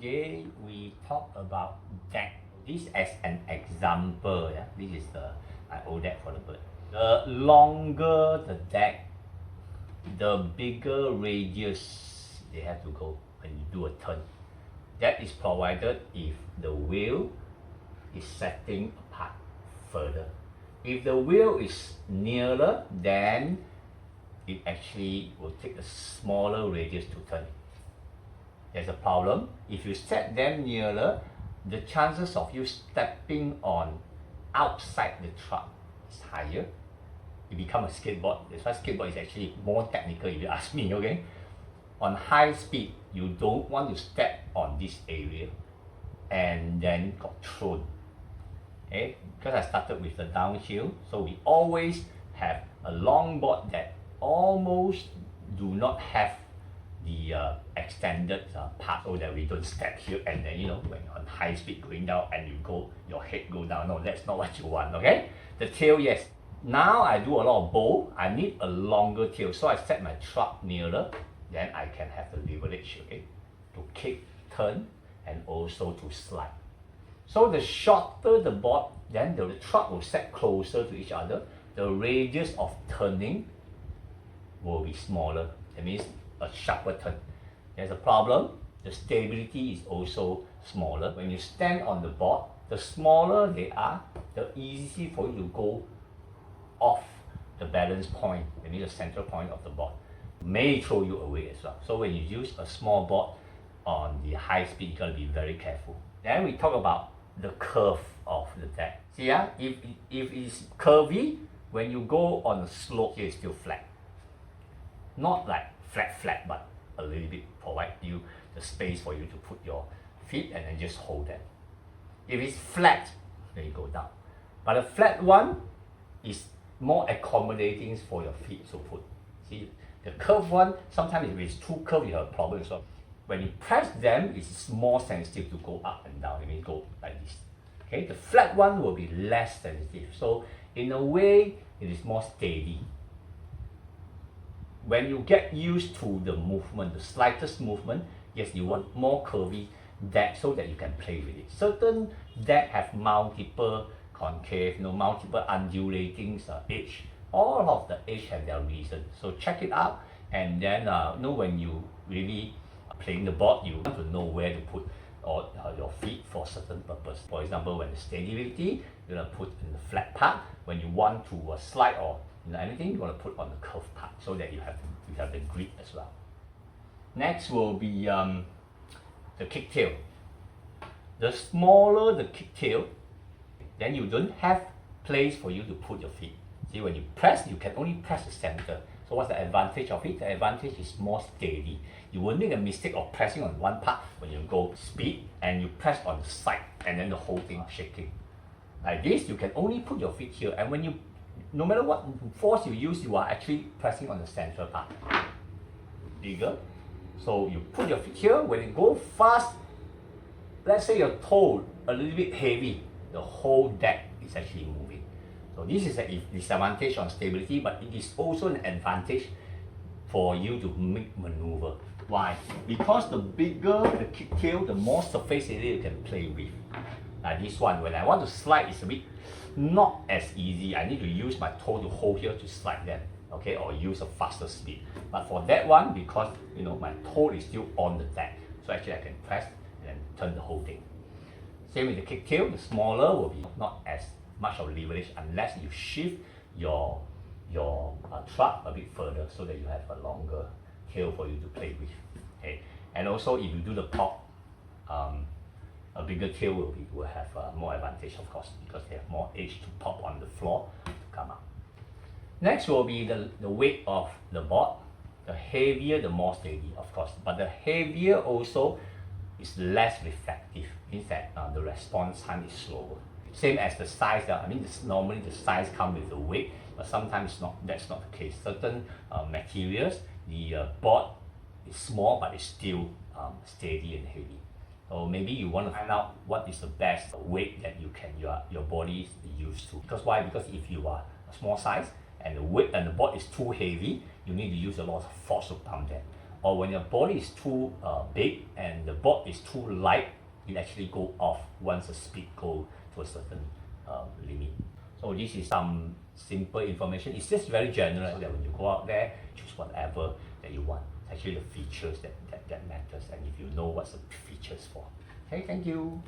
Today we talk about deck. This as an example. Yeah, this is my old deck for the bird. The longer the deck, the bigger radius they have to go when you do a turn. That is provided if the wheel is setting apart further. If the wheel is nearer, then it actually will take a smaller radius to turn. There's a problem. If you set them nearer, the chances of you stepping on outside the truck is higher. You become a skateboard. That's why skateboard is actually more technical if you ask me, okay? On high speed, you don't want to step on this area and then got thrown. Okay? Because I started with the downhill, so we always have a longboard that almost do not have the extended part so that we don't step here and then when on high speed going down and your head go down. No, that's not what you want. Okay, the tail, yes. Now I do a lot of bowl, I need a longer tail, so I set my truck nearer, then I can have the leverage, okay, to kick, turn, and also to slide. So the shorter the board, then the truck will set closer to each other, the radius of turning will be smaller. That means a sharper turn. There's a problem. The stability is also smaller. When you stand on the board, the smaller they are, the easier for you to go off the balance point, that means the central point of the board. May throw you away as well. So when you use a small board on the high speed, you gotta be very careful. Then we talk about the curve of the deck. See, if it's curvy, when you go on a slope, here it's still flat. Not like flat, but a little bit provide you the space for you to put your feet and then just hold them. If it's flat, then you go down. But a flat one is more accommodating for your feet to put. See, the curved one, sometimes if it's too curved, you have a problem as well. When you press them, it's more sensitive to go up and down. It means go like this. Okay, the flat one will be less sensitive. So in a way, it is more steady. When you get used to the movement, the slightest movement, yes, you want more curvy deck so that you can play with it. Certain deck have multiple concave, multiple undulating edge. All of the edge have their reason. So check it out, and then when you really playing the board, you want to know where to put your feet for certain purpose. For example, when the stability, you're gonna put in the flat part. When you want to slide or anything, you want to put on the curved part so that you have the grip as well. Next will be the kicktail. The smaller the kicktail, then you don't have place for you to put your feet. See, when you press, you can only press the center. So what's the advantage of it? The advantage is more steady. You won't make a mistake of pressing on one part when you go speed and you press on the side and then the whole thing shaking. Like this, you can only put your feet here, and when you no matter what force you use, you are actually pressing on the central part. Bigger. So you put your feet here, when you go fast, let's say your toe a little bit heavy, the whole deck is actually moving. So this is a disadvantage on stability, but it is also an advantage for you to make maneuver. Why? Because the bigger the kicktail, the more surface area you can play with. Like this one, when I want to slide, it's a bit not as easy. I need to use my toe to hold here to slide them, okay, or use a faster speed. But for that one, because my toe is still on the deck, so actually I can press and then turn the whole thing. Same with the kicktail, the smaller will be not as much of leverage unless you shift your truck a bit further so that you have a longer tail for you to play with. Okay, and also if you do the pop, a bigger tail will have more advantage, of course, because they have more edge to pop on the floor to come out. Next will be the weight of the board. The heavier, the more steady, of course, but the heavier also is less reflective. Means that the response time is slower. Same as the size. Normally the size comes with the weight, but sometimes that's not the case. Certain materials, the board is small, but it's still steady and heavy. So maybe you want to find out what is the best weight that your body is used to. Because why? Because if you are a small size and the weight and the board is too heavy, you need to use a lot of force to pump them. or when your body is too big and the board is too light, it actually go off once the speed go to a certain limit. So this is some simple information. It's just very general that when you go out there, choose whatever that you want. It's actually the features that matters, and if you know what's the features for. Okay, thank you.